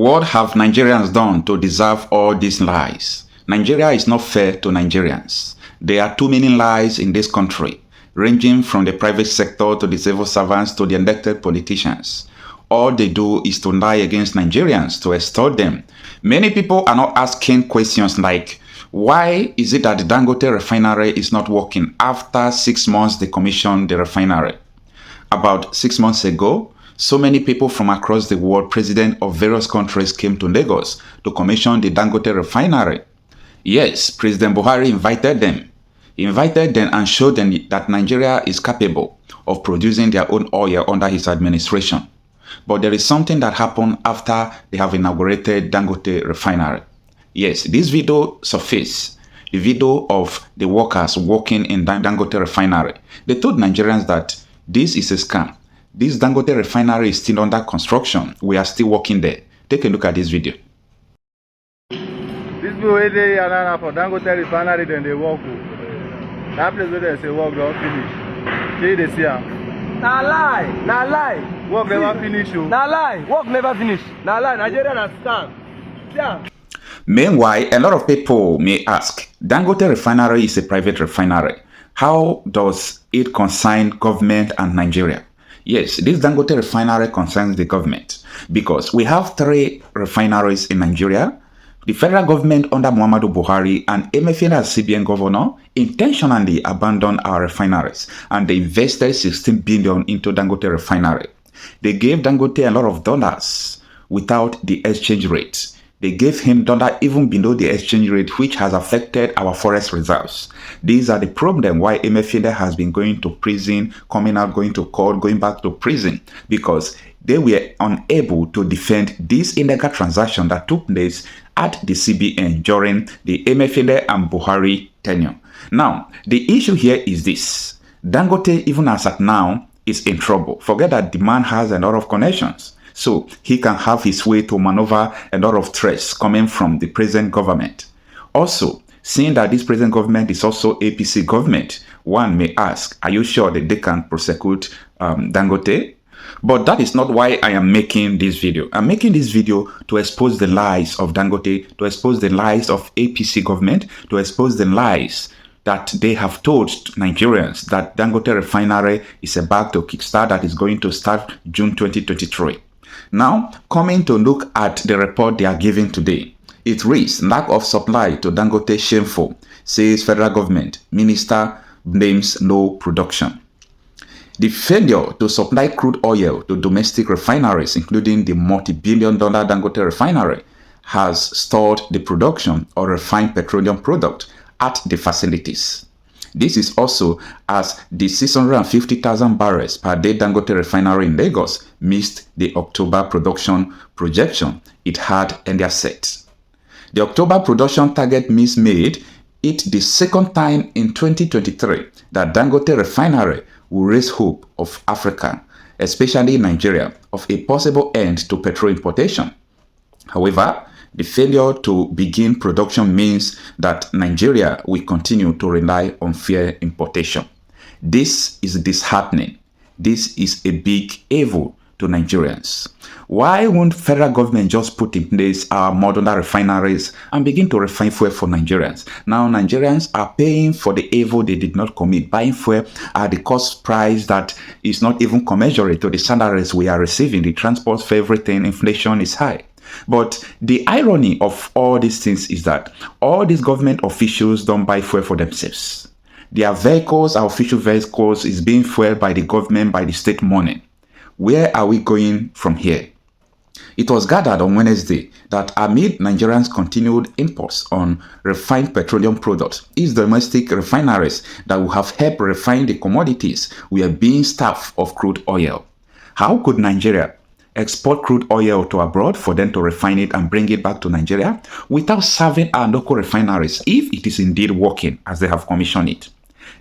What have Nigerians done to deserve all these lies? Nigeria is not fair to Nigerians. There are too many lies in this country, ranging from the private sector to the civil servants to the elected politicians. All they do is to lie against Nigerians to extort them. Many people are not asking questions like, why is it that the Dangote Refinery is not working after 6 months they commissioned the refinery? About 6 months ago, so many people from across the world, presidents of various countries, came to Lagos to commission the Dangote Refinery. Yes, President Buhari invited them. He invited them and showed them that Nigeria is capable of producing their own oil under his administration. But there is something that happened after they have inaugurated Dangote Refinery. Yes, this video surfaced, the video of the workers working in Dangote Refinery. They told Nigerians that this is a scam. This Dangote Refinery is still under construction. We are still working there. Take a look at this video. This people where they are for Dangote Refinery, then they walk. That place where they say work don't finish. They see them. Na lie, na lie. Work never finish. Na lie, work never finish. Na lie, Nigeria na scam. Yeah. Meanwhile, a lot of people may ask, Dangote Refinery is a private refinery. How does it concern government and Nigeria? Yes, this Dangote Refinery concerns the government because we have 3 refineries in Nigeria. The federal government under Muhammadu Buhari and Emefiele as CBN governor intentionally abandoned our refineries and they invested 16 billion into Dangote Refinery. They gave Dangote a lot of dollars without the exchange rate. They gave him dollar even below the exchange rate, which has affected our forest reserves. These are the problem why Emefiele has been going to prison, coming out, going to court, going back to prison, because they were unable to defend this illegal transaction that took place at the CBN during the Emefiele and Buhari tenure. Now, the issue here is this. Dangote, even as at now, is in trouble. Forget that the man has a lot of connections. So he can have his way to maneuver a lot of threats coming from the present government. Also, seeing that this present government is also APC government, one may ask, are you sure that they can prosecute Dangote? But that is not why I am making this video. I'm making this video to expose the lies of Dangote, to expose the lies of APC government, to expose the lies that they have told Nigerians that Dangote Refinery is about to kickstart, that is going to start June 2023. Now, coming to look at the report they are giving today, it reads, lack of supply to Dangote shameful, says federal government. Minister blames low production. The failure to supply crude oil to domestic refineries, including the multi-billion-dollar Dangote Refinery, has stalled the production of refined petroleum product at the facilities. This is also as the 650,000 barrels per day Dangote Refinery in Lagos missed the October production projection it had earlier set. The October production target miss made it the second time in 2023 that Dangote Refinery will raise hope of Africa, especially Nigeria, of a possible end to petrol importation. However, the failure to begin production means that Nigeria will continue to rely on fuel importation. This is disheartening. This is a big evil to Nigerians. Why won't federal government just put in place our modular refineries and begin to refine fuel for Nigerians? Now Nigerians are paying for the evil they did not commit, buying fuel at the cost price that is not even commensurate to the salaries we are receiving. The transport for everything, inflation is high. But the irony of all these things is that all these government officials don't buy fuel for themselves. Their vehicles, our official vehicles, is being fueled by the government, by the state money. Where are we going from here? It was gathered on Wednesday that amid Nigerians' continued imports on refined petroleum products, its domestic refineries that will have helped refine the commodities were being starved of crude oil. How could Nigeria export crude oil to abroad for them to refine it and bring it back to Nigeria without serving our local refineries if it is indeed working as they have commissioned it?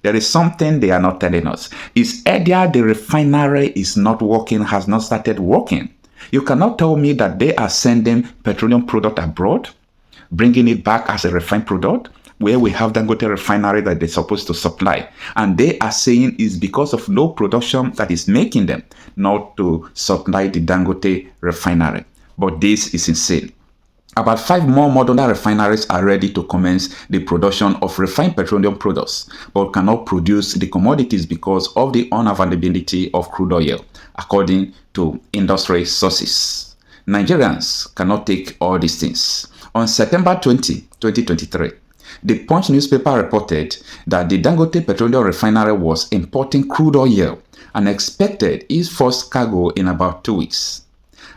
There is something they are not telling us. It's either the refinery is not working, has not started working. You cannot tell me that they are sending petroleum product abroad, bringing it back as a refined product, where we have Dangote Refinery that they're supposed to supply. And they are saying it's because of low production that is making them not to supply the Dangote Refinery. But this is insane. About 5 more modern refineries are ready to commence the production of refined petroleum products, but cannot produce the commodities because of the unavailability of crude oil, according to industry sources. Nigerians cannot take all these things. On September 20, 2023, the Punch newspaper reported that the Dangote Petroleum Refinery was importing crude oil and expected its first cargo in about 2 weeks,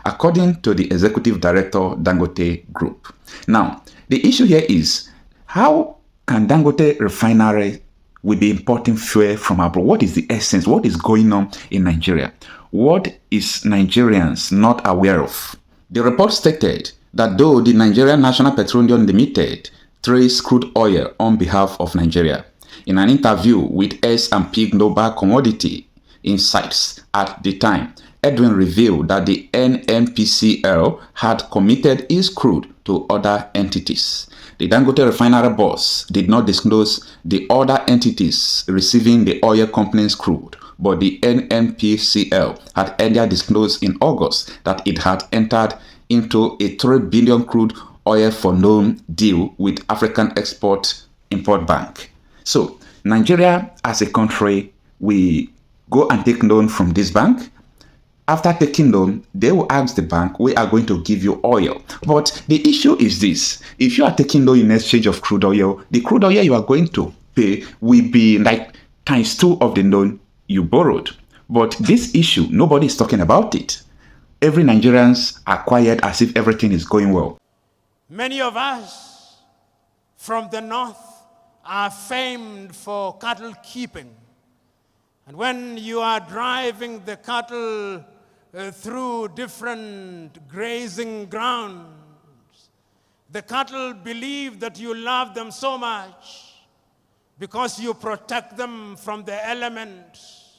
according to the executive director Dangote Group. Now, the issue here is, how can Dangote Refinery will be importing fuel from abroad? What is the essence? What is going on in Nigeria? What is Nigerians not aware of? The report stated that though the Nigerian National Petroleum Limited trades crude oil on behalf of Nigeria, in an interview with S&P Global Commodity Insights at the time, Edwin revealed that the NNPCL had committed its crude to other entities. The Dangote Refinery boss did not disclose the other entities receiving the oil company's crude, but the NNPCL had earlier disclosed in August that it had entered into a 3 billion crude oil for loan deal with African Export-Import Bank. So, Nigeria as a country, we go and take loan from this bank. After taking loan, they will ask the bank, we are going to give you oil. But the issue is this: if you are taking loan in exchange of crude oil, the crude oil you are going to pay will be like ×2 of the loan you borrowed. But this issue, nobody is talking about it. Every Nigerians are quiet as if everything is going well. Many of us from the north are famed for cattle keeping. And when you are driving the cattle through different grazing grounds, the cattle believe that you love them so much because you protect them from the elements,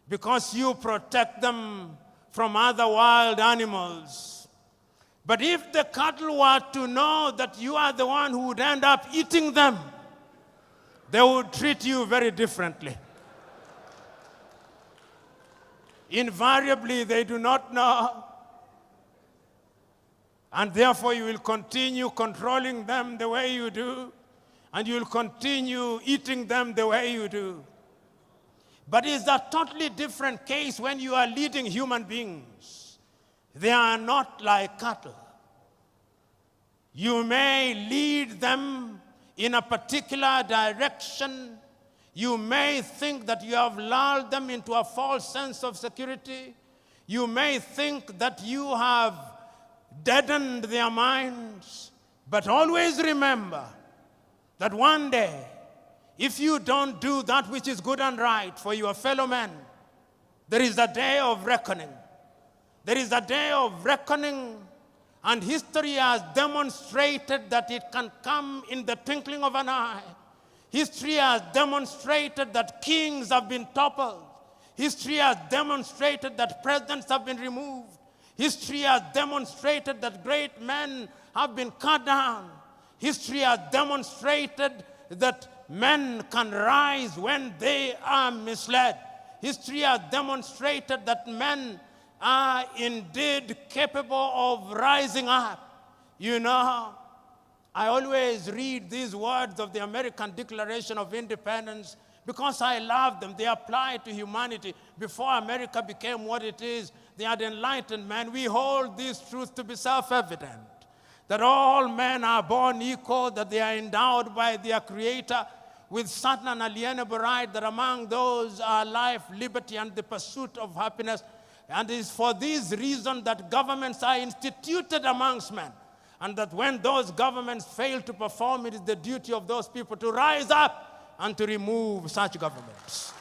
because you protect them from other wild animals. But if the cattle were to know that you are the one who would end up eating them, they would treat you very differently. Invariably, they do not know. And therefore, you will continue controlling them the way you do, and you will continue eating them the way you do. But it's a totally different case when you are leading human beings. They are not like cattle. You may lead them in a particular direction. You may think that you have lulled them into a false sense of security. You may think that you have deadened their minds. But always remember that one day, if you don't do that which is good and right for your fellow men, there is a day of reckoning. There is a day of reckoning, and history has demonstrated that it can come in the twinkling of an eye. History has demonstrated that kings have been toppled. History has demonstrated that presidents have been removed. History has demonstrated that great men have been cut down. History has demonstrated that men can rise when they are misled. History has demonstrated that men are indeed capable of rising up. You know, I always read these words of the American Declaration of Independence because I love them. They apply to humanity. Before America became what it is, they had enlightened men. We hold these truths to be self-evident, that all men are born equal, that they are endowed by their Creator with certain unalienable rights, that among those are life, liberty, and the pursuit of happiness. And it is for this reason that governments are instituted amongst men. And that when those governments fail to perform, it is the duty of those people to rise up and to remove such governments.